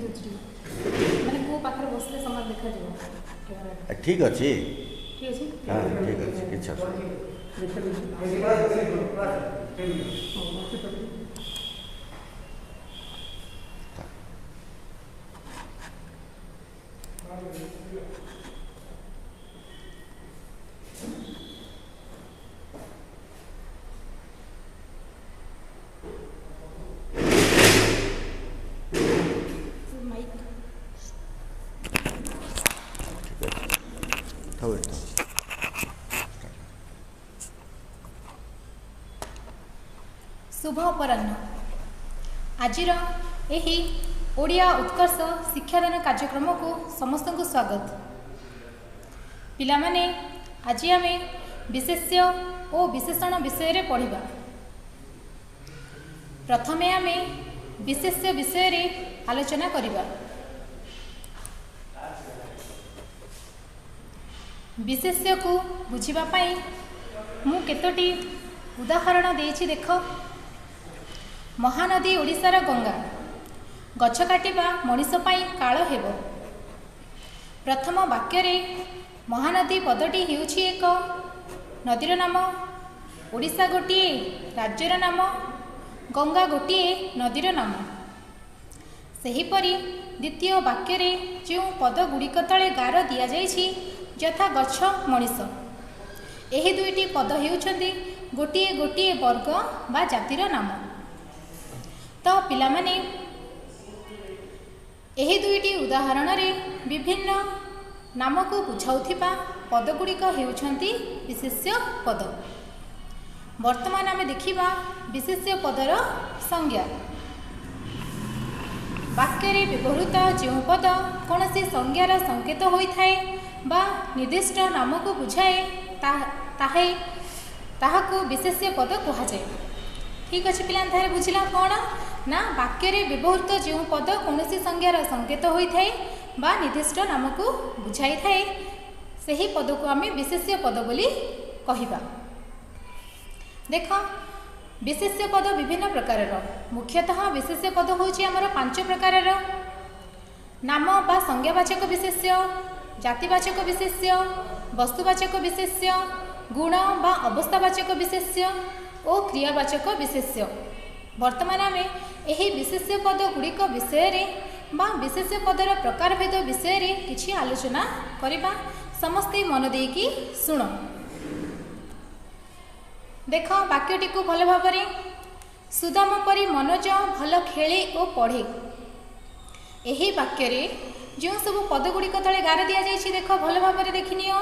देखी दूसरी मैंने को पाखर बसले समाज देखा जाओ ठीक अच्छे ठीक अछि हाँ ठीक अच्छे किच्छा शुभ अपराह्न आजिर एही ओडिया उत्कर्ष शिक्षादान कार्यक्रम को समस्त को स्वागत। पिला माने आज आम विशेष्य और विशेषण विषय रे पढ़िबा। प्रथमे आम विशेष्य विषय रे आलोचना करिबा। विशेष्य को बुझिबा पाई मु केतोटी उदाहरण देछि देख। महानदी ओडिशार गंगा गछ काटिबा मनीष पाई काल हेबो। प्रथम वाक्य रे महानदी पदटी हेउछि एक नदीर नाम, ओडिशा गोटिए राज्यर नाम, गंगा गोटिए नदीर नाम। सेहीपरि द्वितीय वाक्य रे जो पद गुड़िक तले गार दिया जाइछि यथा गछ मनीष, एही दुईटी पद हेउछन्ति गोटिए गोटिए वर्ग बा जातिर नाम। तो पिला माने एही दुईटी उदाहरण रे विभिन्न नाम को बुझाउथिबा पद गुड़िक हेउछन्ति विशेष्य पद। वर्तमान आमे देखिबा विशेष्य पदर संज्ञा। वाक्य रे व्यवहृत जो पद कोनसी संज्ञार संकेत होइथाय बा निर्दिष्ट नाम को बुझाए ताहाको विशेष्य पद कहा जाए। ठीक अच्छे पिला बुझिला कौन ना वाक्य रे व्यवहृत जो पद कौनसी संज्ञार संकेत होइथाय बा निर्दिष्ट नाम को बुझाई थाए सही पद को आम विशेष्य पद बोली कहिबा। देख विशेष्य पद विभिन्न प्रकार। मुख्यतः विशेष्य पद होछि आमर 5 प्रकार। नाम बा संज्ञावाचक विशेष्य, जातिवाचक विशेष्य, वस्तुवाचक विशेष्य, गुण बा अवस्थावाचक विशेष्य और क्रियावाचक विशेष्य। वर्तमान आम यही विशेष्य पद गुड़िक विषय रे बा विशेष्य पदर प्रकारभेद विषय रे किछि आलोचना करिबा। समस्ते मन देकी सुन। देख वाक्यटी को भल भाबरे। सुदाम परी मनोज भल खेले और पढ़े। यही वाक्य रे जो सब पद गुड़िक तले गार दिया जाइछि देख भल भाबरे देखिनियो।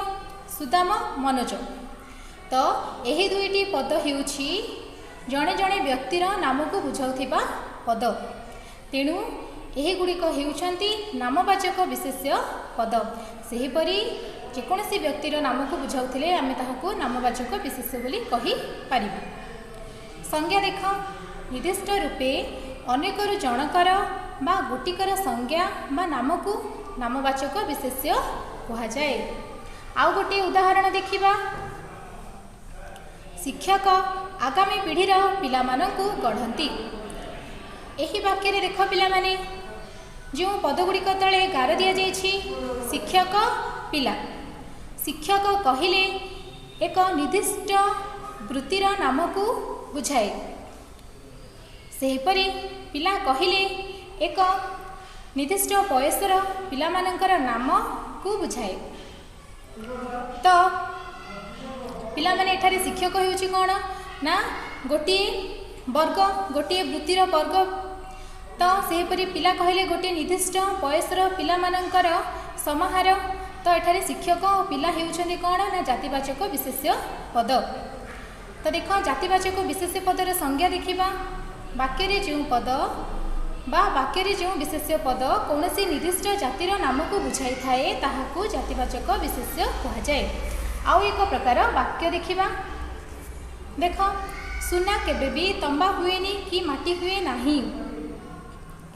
सुदाम मनोज तो यही दुईटी पद हेउछि जणे जणे व्यक्तिर नाम को बुझाउथिबा पद। तेणु यही गुड़िक हेउछन्ति नामवाचक विशेष्य पद। सेहीपरि जेकोसी व्यक्तिर नाम को बुझाउथिले आमे ताहाको नामवाचक विशेष्य बोली कहि पारिबा। संज्ञा देख निर्दिष्ट रूपे अनेकरु जनकर बा गोटिकर संज्ञा बा नाम को नामवाचक विशेष्य कहा जाए। आउ गोटे उदाहरण देखिबा। शिक्षक आगामी पीढ़ीर पिला मानकु गढ़ंती। एही वाक्य रे देख पिला माने जो पद गुड़िक तले गार दिया जाइछि शिक्षक पिला। शिक्षक कहिले एक निर्दिष्ट वृत्तिर नाम को बुझाए। सेहीपरि पिला कहिले एक निर्दिष्ट बयसर पिला मानकर नाम को बुझाए। तो पिला माने एठारे शिक्षक हेउछि कोन ना गोटे वर्ग गोटे वृत्तिर वर्ग। तो सेहीपरि पिला कहले गोटे निर्दिष्ट बयसर पिला मानकर समाहार। तो एठारे शिक्षक और पिला हेउछन्ति कोन ना जातिवाचक विशेष्य पद। तो देख जातिवाचक विशेष्य पदर संज्ञा देखिबा। वाक्य रे जो पद बा वाक्य रे जो विशेष्य पद कौनसी निर्दिष्ट जातिर नाम को बुझाई थाए ताहाको जातिवाचक विशेष्य कहा जाए। आउ एक प्रकार वाक्य देखिबा। देख सुना केबे भी तंबा हुएनी कि माटी हुए नाही।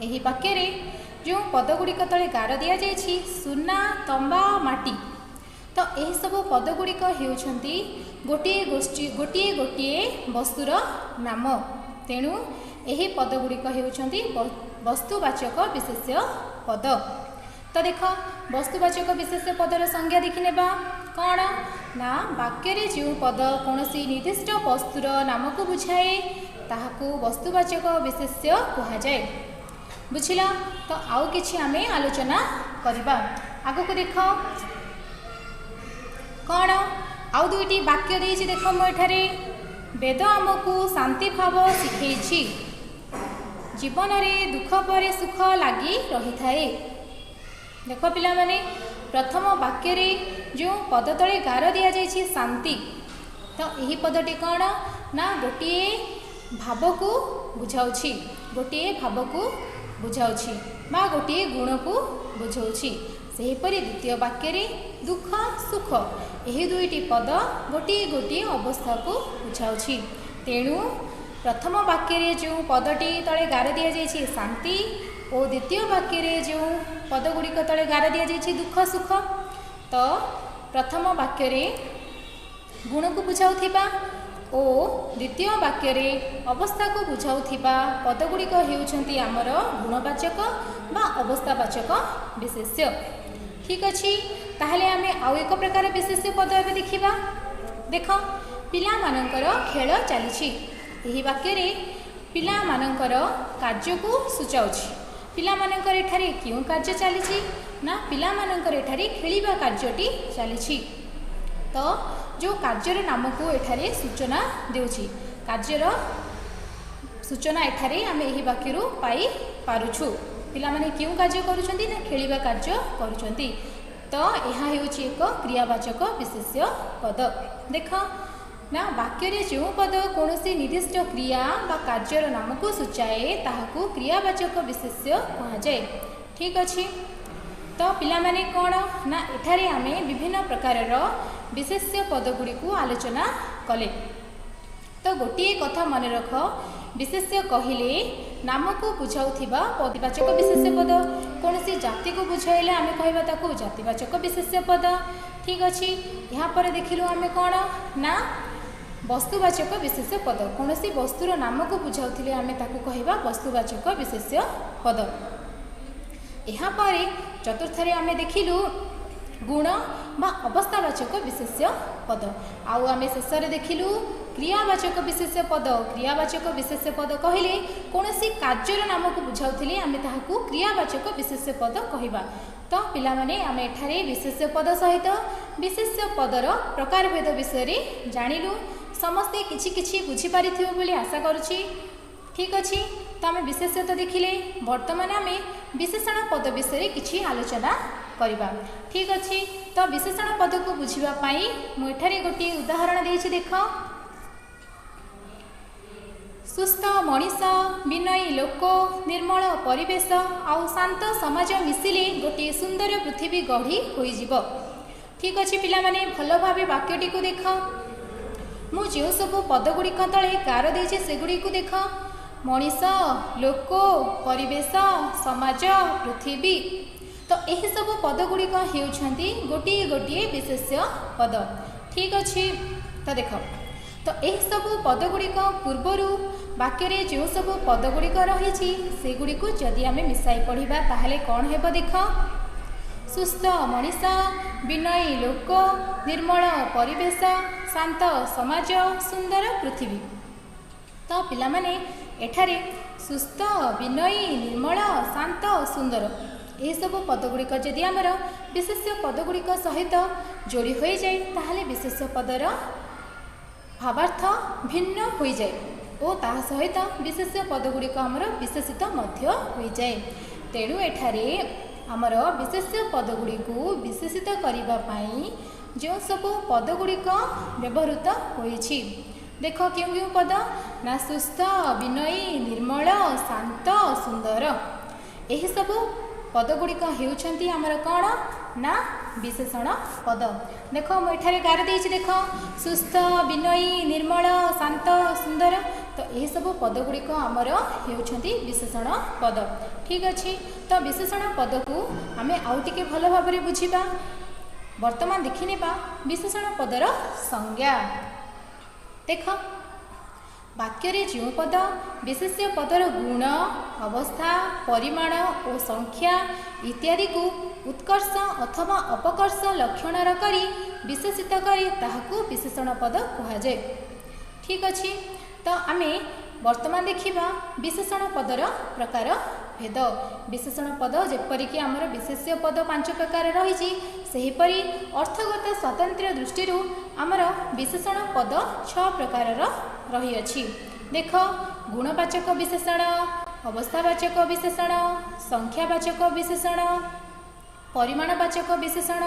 एही वाक्य रे जो पद गुड़िक तले गार दिया जाइछि सुना तंबा माटी। तो यही सब पद गुड़िक हेउछन्ति गोटिए गोटिए वस्तुर नाम। तेणु यही पद गुड़िक हेउछन्ति वस्तुवाचक विशेष्य पद। तो देख वस्तुवाचक विशेष्य पदर संज्ञा देखिनेबा कौन ना वाक्य रे जो पद कौन निर्दिष्ट वस्तुर नाम को बुझाए ताहाकू वस्तुवाचक विशेष्य कहा जाए। बुझिला। तो आउ किछि आमे आलोचना करबा। आगो को देख कौन आउ दुईटी वाक्य देछि देख मो एठारे वेद आमको शांति भाव शिखेछि जीवन रे दुख पर सुख लगी रही थाए। देख पिला माने प्रथम वाक्य रे जो पद तले गार दिया जाइछि शांति तो यही पदटी कौन ना गोटे भाव को बुझाउछि गोटे भाव को बुझाउछि बा गोटे गुण को बुझाउछि। सेहीपरि द्वितीय वाक्य रे दुख सुख यही दुईटी पद गोटे गोटे अवस्था को बुझाउछि। तेणु प्रथम वाक्य रे जो पदटी तले गार दिया जाइछि शांति और द्वितीय वाक्य रे जो पद गुड़िक तले गार दिया जाइछि दुख सुख तो प्रथम वाक्य रे गुण को बुझाउथिबा और द्वितीय वाक्य रे अवस्था को बुझाउथिबा पद गुड़िक हेउछन्ति आमर गुणवाचक बा अवस्थावाचक विशेष्य। ठीक अछि। ताहले आमे आउ एक प्रकार विशेष्य पद एबे देखिबा। देख पिला मानकर खेल चलीछि एही वाक्य रे पिला मानकर कार्य को सूचाउछि। पिला मानकर एठारे क्यों कार्य चलीछि ना पिला मानकर एठारे खेलिबा कार्यटी चलीछि। तो जो कार्यर नाम को एठारे सूचना देउछि कार्यर सूचना एठारे आमे एही वाक्य रु पाई पारुछु। पिला माने क्यों कार्य करूछन्ति ना खेलिबा कार्य करूछन्ति। तो यह हेउछि एक क्रियावाचक विशेष्य पद। देख ना वाक्य रे जो पद कौनसी निर्दिष्ट क्रिया बा कार्यर नाम को सूचाए ताहाकू क्रियावाचक विशेष्य कहा जाए। ठीक अछि। तो पिला माने कौन ना एठारे आमे विभिन्न प्रकारर विशेष्य पद गुड़ी को आलोचना कले। तो गोटे कथा मन रख विशेष्य कहिले नाम को बुझाउथिबा पदवाचक विशेष्य पद कौनसी जाति को बुझाइले आमे कहबा ताकू जातिवाचक विशेष्य पद। ठीक अछि। यहाँ पर देखिलु आमे कौन ना वस्तुवाचक विशेष्य पद कौनसी वस्तुर नाम को बुझाउथिले आमे ताकू कहबा वस्तुवाचक विशेष्य पद। यहाँ पर चतुर्थरे आमे देखिलु गुण बा अवस्थावाचक विशेष्य पद। आउ आमे शेषरे देखिलु क्रियावाचक विशेष्य पद। क्रियावाचक विशेष्य पद कहले कौनसी कार्यर नाम को बुझाउथिले आमे ताहाकू क्रियावाचक विशेष्य पद कहबा। तो पिला माने आमे एठारे विशेष्य पद सहित विशेष्य पदर प्रकारभेद विषय रे जानिलु। समस्ते किछि किछि बुझी पारिथिबो बोली आशा करूछि। ठीक अछि। तो आमे विशेष्य तो देखिले वर्तमान आमे विशेषण पद विषय रे किछि आलोचना करिबा। ठीक अछि। तो विशेषण पद को बुझिबा पई मु एठारे गोटे उदाहरण देछि। देख सुस्थ मनीष विनयी लोक निर्मल परिवेश आउ शांत समाज मिसिले गोटे सुंदर पृथ्वी गढ़ी होइजिब। ठीक अछि पिला माने भल भाबे वाक्यटी को देख मु जो सब पद गुड़िक तले गार देछि सेगुड़ी को देख मनीष लोक परिवेश समाज पृथ्वी। तो यही सब पद गुड़िक हेउछन्ति गोटे गोटे विशेष्य पद। ठीक अछि। तो देख तो यही सब पद गुड़िक पूर्वरु वाक्य रे जो सब पद गुड़िक रही सेगुड़ी को जदि आमे मिसाई पढ़िबा ताहले कौन हेबो देख सुस्थ मनीष विनयी लोक निर्मल परिवेश शांत समाज सुंदर पृथ्वी। तो पिला माने एठारे सुस्थ विनयी निर्मल शांत सुंदर यही सब पद गुड़िक जदि आमर विशेष्य पद गुड़िक सहित जोड़ी हो जाए ताहले विशेष्य पदर भावार्थ भिन्न हो जाए और ता सहित विशेष्य पद गुड़िक आमर विशेषित मध्य हो जाए। तेणु एठारे आमर विशेष्य पद गुड़ी को विशेषित करबा पई जो सब पद गुड़िक व्यवहृत होइछि देख क्यों क्यों पद ना सुस्थ विनयी निर्मल शांत सुंदर यही सब पद गुड़िक हेउछन्ति आमर कौन ना विशेषण पद। देख मुझे गार देछि देख सुस्थ विनयी निर्मल शांत सुंदर तो यही सब पद गुड़िक आमर हेउछन्ति विशेषण पद। ठीक अछि। तो विशेषण पद को आमे आउ टिके भल भाबरे बुझिबा। वर्तमान देखिनेबा विशेषण पदर संज्ञा। देख वाक्य जो पद विशेष्य पदर गुण अवस्था परिमाण और संख्या इत्यादि को उत्कर्ष अथवा अपकर्ष लक्षणर करी विशेषित करी ताहाकू विशेषण पद कहुए। ठीक अच्छे, तो आम वर्तमान देखा विशेषण पदर प्रकार भेद। विशेषण पद जेपरिक आमर विशेष्य पद 5 प्रकार रही, सेहीपरि अर्थगत स्वातंत्र्य दृष्टि आमर विशेषण पद 6 प्रकार रही अछि। देख, गुणवाचक विशेषण, अवस्थावाचक विशेषण, संख्यावाचक विशेषण, परिमाणवाचक विशेषण,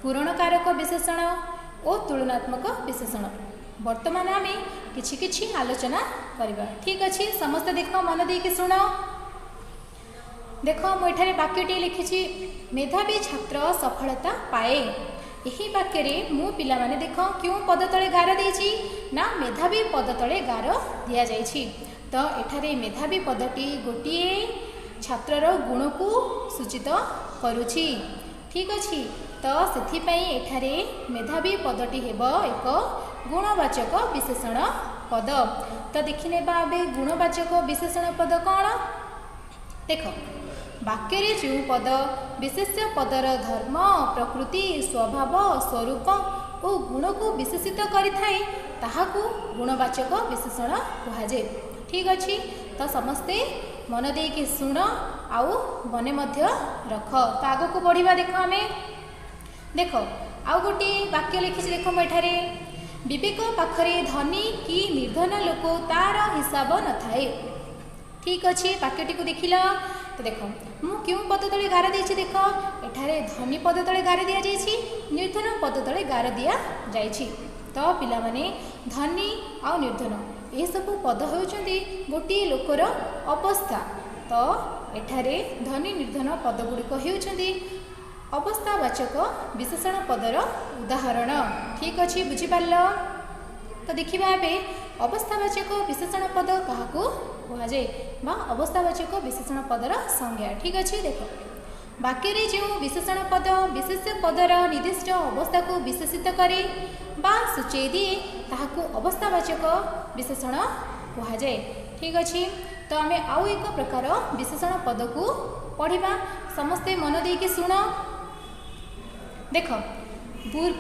पूरणकारक विशेषण और तुलनात्मक विशेषण। वर्तमान आम किछि किछि आलोचना करबा। ठीक अच्छे, समस्त देख मन देके शुण। देख, मुझे वाक्यटी लिखी मेधावी छात्र सफलता पाए। यही वाक्य मु पिला माने देख क्यों पद तले गार देछि ना मेधावी पद तले गार दिया जाइछि। तो एठारे मेधावी पदटी गोटिए छात्रर गुण को सूचित करुछि। ठीक अच्छे, तो से एठारे मेधावी पदटी हेब एक गुणवाचक विशेषण पद। तो देखने गुणवाचक विशेषण पद कौन? देख, वाक्य जो पद विशेष्य पदर धर्म प्रकृति स्वभाव स्वरूप और गुण को विशेषित करिथाए ताहाकू गुणवाचक विशेषण कहुए। ठीक अच्छे, तो समस्ते मन देके शुण आउ मने मध्य रख। तो आग को बढ़िया। देख आम देख आउ गोटे वाक्य लिखी। देख मुझे विवेक पाखरे धनी कि निर्धन लोक तार हिसाब न थाए। ठीक अच्छे, वाक्यटी को देखिल। तो देख मु क्यों पद तले गार देछि। देख, एठारे धनी पद तले गार दिया जाइछि, निर्धन पद तले गार दिया जाइछि। तो पिला माने धनी आ निर्धन ये सब पद होउछन्ती गोटे लोकर अवस्था। तो एठारे धनी निर्धन पद गुड़िक होउछन्ती अवस्थावाचक विशेषण पदर उदाहरण। ठीक अच्छे, बुझिपार। तो देखा अवस्थावाचक विशेषण पद क्या कहुए बा अवस्थावाचक विशेषण पदर संज्ञा। ठीक अच्छे, देख वाक्य जो विशेषण पद विशेष्य पदर निर्दिष्ट अवस्था को विशेषित करे बा सूचय दिए ताहाकू अवस्थावाचक विशेषण कहुए। ठीक अच्छे, तो आम आउ एक प्रकार विशेषण पद को पढ़ा। समस्ते मन देके शुण। देख,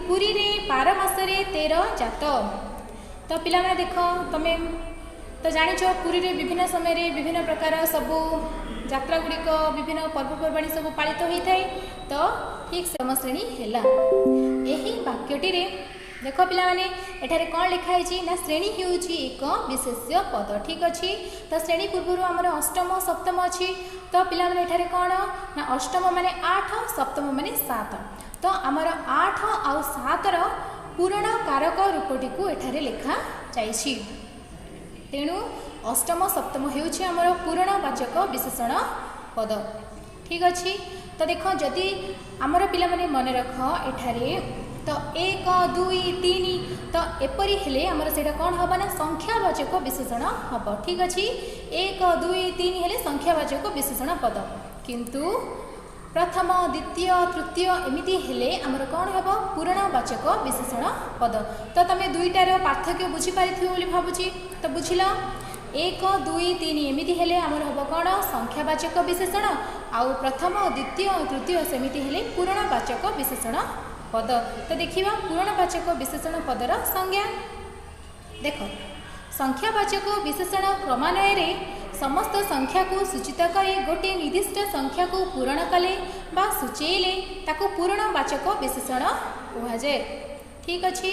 पुरी रे 12 मासरे 13 जात। तो पिला माने देख तमें तो जानिछ पुरी रे विभिन्न समय रे विभिन्न प्रकार सबू यात्रा गुड़िक विभिन्न पर्वपर्वाणी सब पालित होता है। तो ठीक श्रेणी है। यही वाक्यटी देख पिला माने एठारे कौन लिखाई ना श्रेणी होउछि एक विशेष्य पद। ठीक अच्छे, तो श्रेणी पूर्व आमर अष्टम सप्तम अच्छी। तो पिला माने एठारे कौन ना अष्टम माने 8 सप्तम माने 7। तो आमर 8 आउ 7 पूरण कारक रूपटी को एठारे लिखा जाइछि। तेणु अष्टम सप्तम होउछि आमर पूरणवाचक विशेषण पद। ठीक अच्छे, तो देख जदि आमर पिला माने मन रख एठारे तो 1 2 3 तो एपरी हेले आमर सेटा कौन हम ना संख्यावाचक विशेषण हम। ठीक अच्छे, 1 2 3 हेले संख्यावाचक विशेषण पद, किंतु प्रथम द्वितीय तृतीय एमिति हेले आमर कौन हम पूरणवाचक विशेषण पद। तो तुम दुईटार पार्थक्य बुझीपारी बोली भावुची। तो बुझिल 1 2 3 एमिति हेले आमर हम कौन संख्यावाचक विशेषण आउ प्रथम द्वितीय तृतीय सेमिति हेले पूरणवाचक विशेषण पद। तो देखिबा पूरणवाचक विशेषण पदर संज्ञा। देख, संख्यावाचक विशेषण क्रमान्वय रे समस्त संख्या को सूचित करे गोटे निर्दिष्ट संख्या को पूरण कले बा सूचेले ताको पूरणवाचक विशेषण कहुए। ठीक अच्छे,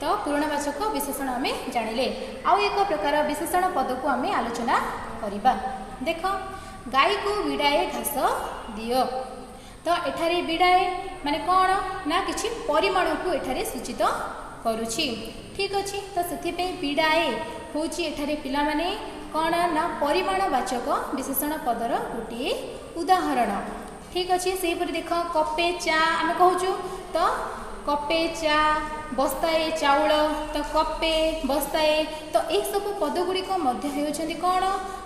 तो पूरणवाचक विशेषण आम जानिले। आउ एक प्रकार विशेषण पद को आम आलोचना करिबा। देख, गाई को विड़ाए घास दियो। तो एठारे विड़ाए माने कौन ना किछि परिमाण को एठारे सूचित करुछि। ठीक अच्छे, तो से विड़ाए हूँ एठारे पिला माने कौन ना परिमाणवाचक विशेषण पदर गोटे उदाहरण। ठीक अच्छे, से देख कपे चा आम कहूँ। तो कपे चा बस्ताए चाउल, तो कपे बस्ताए, तो ये सब पद गुड़िक होती कौन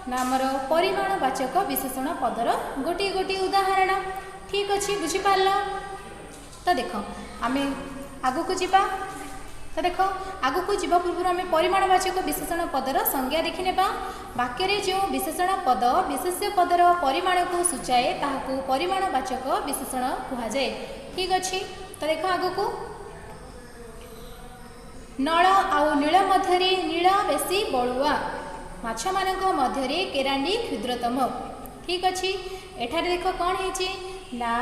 ना आमर परिमाणवाचक विशेषण पदर गोटे गोटे उदाहरण। ठीक अच्छे, बुझीपार। तो देख आम आग को जीवा। तो तो देख आगु को जीवा पूर्व आम परिमाणवाचक विशेषण पदर संज्ञा देखने वाक्य जो विशेषण पद विशेष्य पदर परिमाण को सूचाए ताकू परिमाणवाचक विशेषण कहुए। ठीक अच्छे तो देख आगु को नल आउ नील मध्य नील बेसी बलुआ माछ मानक मध्य केरांडी क्षुद्रतम। ठीक अच्छे एठार देख कौन है ना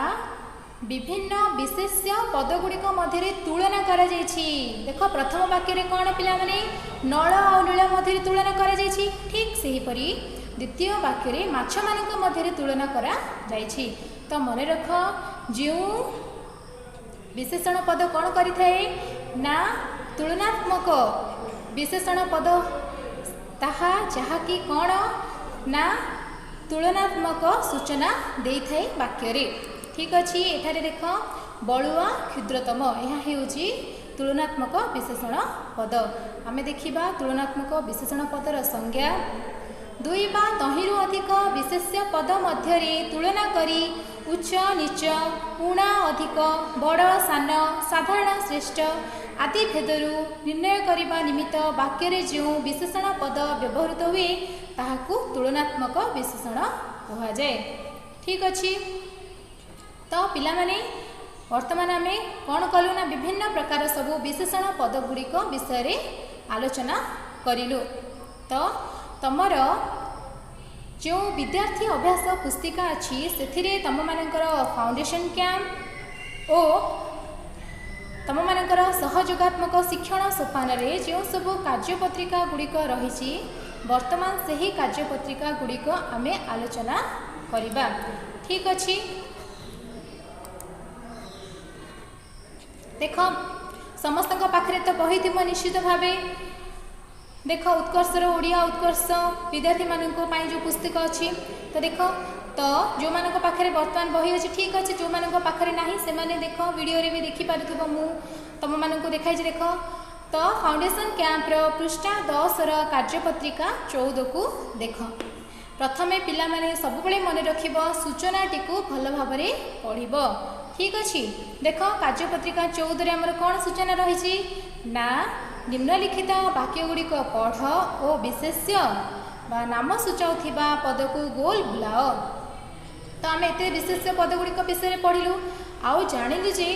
विभिन्न विशेष्य पदगुड़िक मध्य तुलना करा जायछि। देख प्रथम वाक्य कौन पिला माने नल और नील मध्य तुलना करा जायछि। ठीक सेहीपरि द्वितीय वाक्य माछ मानक मध्य तुलना करा जायछि। तो मन रख जो विशेषण पद कौन करिथाए ना तुलनात्मक विशेषण पद ताहा जहाँकि कौन ना तुलनात्मक सूचना देई थाए वाक्य रे। ठीक अच्छे एठारे देख बलुआ क्षुद्रतम यह होची तुलनात्मक विशेषण पद। आमे देखिबा तुलनात्मक विशेषण पदर संज्ञा दुई बा तहिरु अधिक विशेष्य पद मध्य तुलना करी उच्च नीच ऊणा अधिक बड़ सान साधारण श्रेष्ठ आदि भेदरू निर्णय करने निमित्त वाक्य जो विशेषण पद व्यवहृत हुए ताहाकू तुलनात्मक विशेषण कहुए। ठीक अच्छे तो पिला माने वर्तमान आम कौन कलु ना विभिन्न प्रकार सबू विशेषण पदगुड़िक विषय रे आलोचना करिलु। तो तमर जो विद्यार्थी अभ्यास पुस्तिका अच्छी से तुम मानकर फाउंडेशन कैंप और तुम मानकर सहयोगात्मक शिक्षण सोपान रे जो सब कार्यपत्रिका गुड़िक रही वर्तमान से ही कार्यपत्रिका गुड़िक आम आलोचना करिबा। ठीक अच्छे देख समस्त पाखे तो बही थी निश्चित भाव देख उत्कर्षर ओडिया उत्कर्ष विद्यार्थी मानक जो पुस्तक अच्छी तो देख तो जो मान पाखे बर्तमान बही अच्छी। ठीक अच्छे जो मान पाखे ना से मैंने देख वीडियो रे भी देखिपार मु तुम मानक देखाई देख तो फाउंडेशन कैंप्र पृष्ठा 10 कार्यपत्रिका 14 को देख। प्रथमे पिला माने सब बेले मन रखिब सूचनाटी को भल भाव पढ़िब। ठीक अच्छे देख कार्यपत्रिका 14 आमर कौन सूचना रही ना निम्नलिखित वाक्यगुड़िक पढ़ और विशेष्य बा नाम सूचाउथिबा पद को गोल बुलाओ। तो आम एत विशेष्य पदगुड़िक विषय पढ़िलु आउ जानिलु जे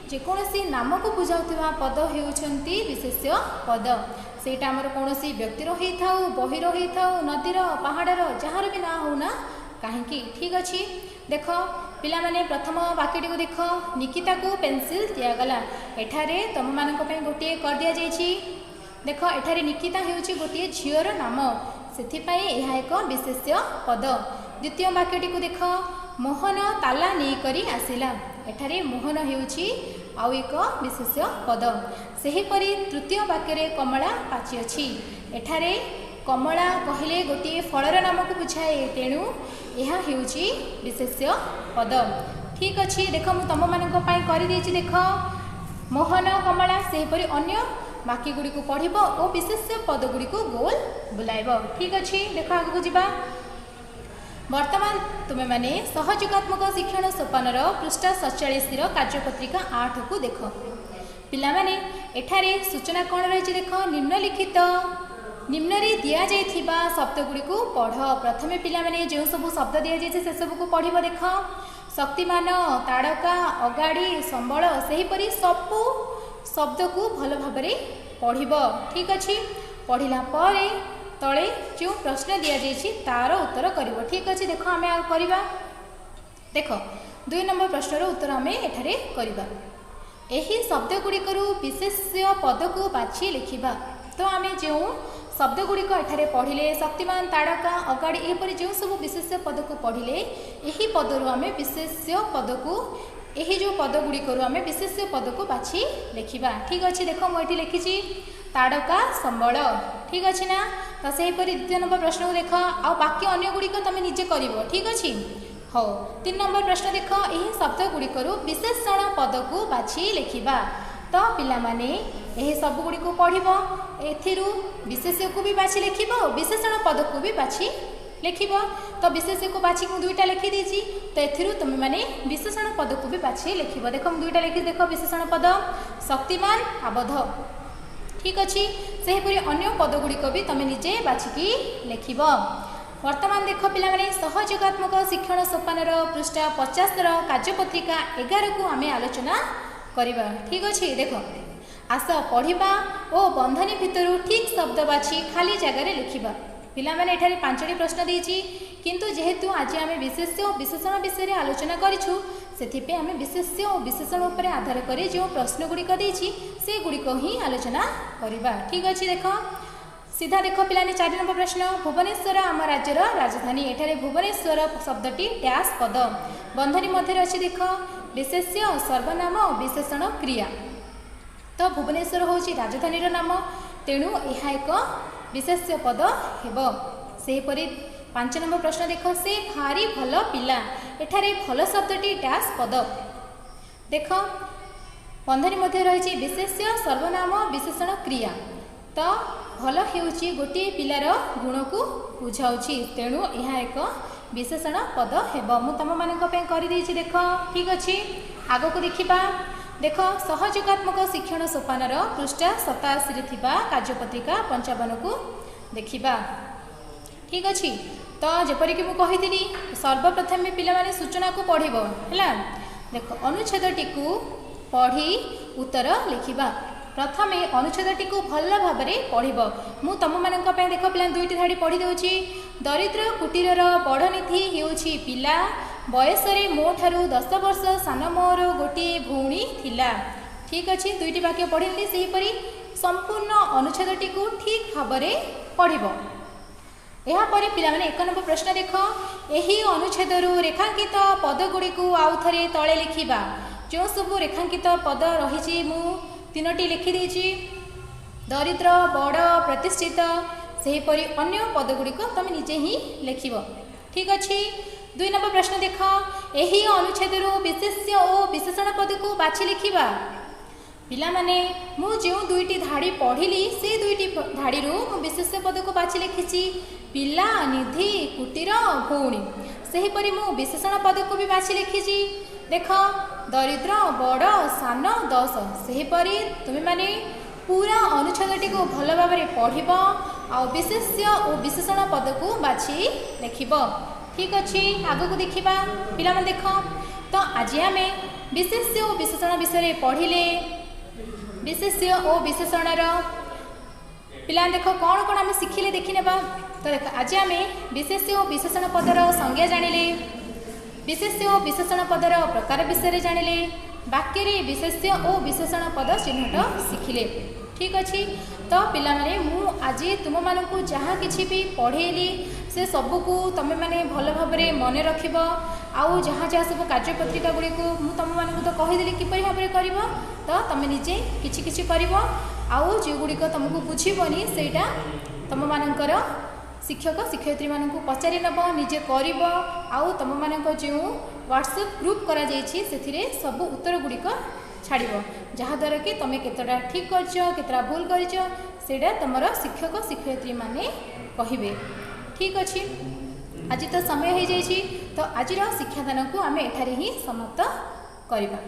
जेकोसी नाम को बुझाउथिबा पद हेउछंती विशेष्य पद सेटा आमर कौन व्यक्तिर होता बहिर होता नदीर पहाड़र जार भी ना होना कहीं। ठीक अच्छे देख पिला माने प्रथम वाक्यटी को देख निकिता को पेंसिल दिगला एठारे तुम मानक गोटे कर दि जाइए। देख एठारे निकिता होउची गोटे झीवर नाम से एक विशेष्य पद। द्वितीय वाक्यटी को देख मोहन ताला नहीं करी आसिला एठारे मोहन होउची आउ एक विशेष्य पद। सेहीपरि तृतीय वाक्य कमला पाची अच्छी एठारे कमला कहले गोटे फलर नाम को बुझाए तेणु यह होउची विशेष्य पद। ठीक अच्छे देख मु तुम मानक कर देख मोहन कमला सेहीपरि अन्य वाक्य गुड़ी को पढ़ और विशेष्य पद गुड़ी को गोल बुलाइब। ठीक अच्छे देख आगू जावा वर्तमान तुमे माने सहयोगात्मक शिक्षण सोपान पृष्ठा 47 कार्यपत्रिका 8 को देख। पिला माने एठारे सूचना कौन रही देख निम्नलिखित निम्न रे दिया जाइथिबा शब्द गुड़ी को पढ़। प्रथमे पिला माने जो सब शब्द दि जाइए से सब को पढ़िब। देख शक्तिमान ताड़का अगाड़ी संबल सेहीपरि सबू शब्द को भल भाव पढ़िब। ठीक अच्छे पढ़िला परे तले जो प्रश्न दि जाइए तार उत्तर करिब। ठीक अच्छे देख आम करवा देख 2 नंबर प्रश्नर उत्तर आम एठारे करवा एही शब्द गुड़िकर विशेष्य पद को बाछि लिखिबा। तो आम जो शब्द गुड़िक एठारे पढ़िले शक्तिमान ताड़का अगाड़ी एपरि जो सब विशेष्य पद को पढ़िले यही पदरु आम विशेष्य पद को यही जो पद गुड़िकर आम विशेष्य पद को बाछि लिखिबा। ठीक अच्छे देख मुझे लिखी ताड़का संबल। ठीक अच्छे ना तो सेहीपरि द्वितीय नंबर प्रश्न को देख आ बाकी अन्य गुड़िक तुम निजे कर। ठीक अच्छे हाँ 3 नंबर प्रश्न देख यही शब्द गुड़िकर विशेषण पद को बाछि लिखिबा। तो पिला माने यही सब गुड़ी को पढ़ एथिरु विशेष्य को भी बाछि लिखिब विशेषण पद को भी बाछि लिखिब। तो विशेष्य को बाछि मु 2टा लिखि देछि तो एथिरु तुम माने विशेषण पद को भी बाछि लिखिब। देख मु 2टा लिखि देख विशेषण पद शक्तिमान आबद्ध ठीक अच्छे सेहीपरि अन्य पदगुड़िक भी तुम निजे बाछिकी लिखब। वर्तमान देख पे सहयोगात्मक शिक्षण सोपानर पृष्ठा 50 कार्यपत्रिका 11 को आम आलोचना करवा। ठीक अच्छे देख आस पढ़ा और बंधनी भितर ठीक शब्द बाछि खाली जगार लिखा। पिला माने एठारे 5टी प्रश्न देछि किंतु जेहेतु आज आम विशेष्य और विशेषण विषय आलोचना करिछु सेथिपे आम विशेष्य और विशेषण उपर आधार करी जो प्रश्न गुड़िक देछि से गुड़िक ही आलोचना करवा। ठीक अच्छे देख सीधा देख पिलाने 4 नंबर प्रश्न भुवनेश्वर आम राज्यर राजधानी। एठारे भुवनेश्वर शब्दटी डैश पद बंधनी मध्य अच्छी देख विशेष्य सर्वनाम विशेषण क्रिया। तो भुवनेश्वर हूँ राजधानी नाम तेणु यह एक विशेष्य पद हेब। सेहीपरि 5 नंबर प्रश्न देख से भारी भल पिला। एठारे भल शब्दटी डैश पद देख बंधनी मध्य रही विशेष्य सर्वनाम विशेषण क्रिया। तो भल हेउची गोटे पिलार गुण को बुझाऊँच तेणु यह एक विशेषण पद हेब। मु तुम मानक कर देख। ठीक अच्छे आग को देखा देख सहयोगात्मक शिक्षण सोपानर पृष्ठा 87 कार्यपत्रिका 55 को देखा। ठीक अच्छे तो जपरिक मुझे सर्वप्रथम पिला सूचना को पढ़ है देख अनुच्छेदटी को पढ़ी उत्तर लिखा। प्रथम अनुच्छेदटी को भल भाव में पढ़ मु तुम मानक देख पिला 2टी धाड़ी पढ़ी दूची। दरिद्र कुटीर बड़ निधि हेउछि पिला बयस मो ठारू 10 वर्ष सान मोर गोटे भौणी थिला। ठीक अच्छे 2टी वाक्य पढ़ी सेहीपरि संपूर्ण अनुच्छेदटी को ठीक भाव में पढ़। यापर पिला 1 नंबर प्रश्न देख यही अनुच्छेद रेखांकित पदगुड़ी को आउ थे तले लिखा। जो सब रेखांकित पद रही मु 3टी लिखिदेची दरिद्र बड़ प्रतिष्ठित सेहीपरि अन्य पदगुड़िक तुम निजे ही लिख। ठीक अच्छे 2 नंबर प्रश्न देख यही अनुच्छेद विशेष्य और विशेषण पद को बाछि लिखा। पिला माने मु जो 2टी धाड़ी पढ़िली से 2टी धाड़ी विशेष्य पद को बाछि लिखिछि पिला निधि कुटीर भौणी। सेहीपरि मु विशेषण पद को भी बाछि लिखिछि देख दरिद्र बड़ सान 10। सेहीपरि तुम माने पूरा अनुच्छेदटी को भल भाव में पढ़ आ विशेष्य और विशेषण पद को बाछि लिखब। ठीक अच्छे आग को देखा पिला देख तो आज आम विशेष्य और विशेषण विषय पढ़िले। विशेष्य और विशेषणर पिला देख कौन कौन आम शिखिले देखने। तो देख आज आम विशेष्य और विशेषण पदर संज्ञा जानिले विशेष्य और विशेषण पदर प्रकार विषय जानिले वाक्य विशेष्य और विशेषण पद चिन्हट शिखिले। ठीक अच्छे तो पिला माने मु आज तुम मानक जहाँ किसी भी पढ़ेली से सबको तुम मैंने भल भाव में मन रख आउ जहाँ जहाँ सब कार्यपत्रिका गुड़ी को तुम मानक तो कहीदेली किपर भाव में कर तो तुम निजे किछि किछि कर आउ जो गुड़िक तुमको बुझीबनी सेटा तुम मानकर शिक्षक शिक्षयित्री मानक पचारि नब निजे कर आउ तुम मानक जो व्हाट्सएप ग्रुप करा जाइछि सेथिरे सब उत्तर गुड़िक छाड़ जहाँद्वारा कि तुम केतटा ठीक कर भूल कर तुमर शिक्षक शिक्षयित्री माने कहिबे। ठीक अच्छे आज तो समय हो जाइछि तो आज शिक्षादान को आम एठारे ही समाप्त करबा।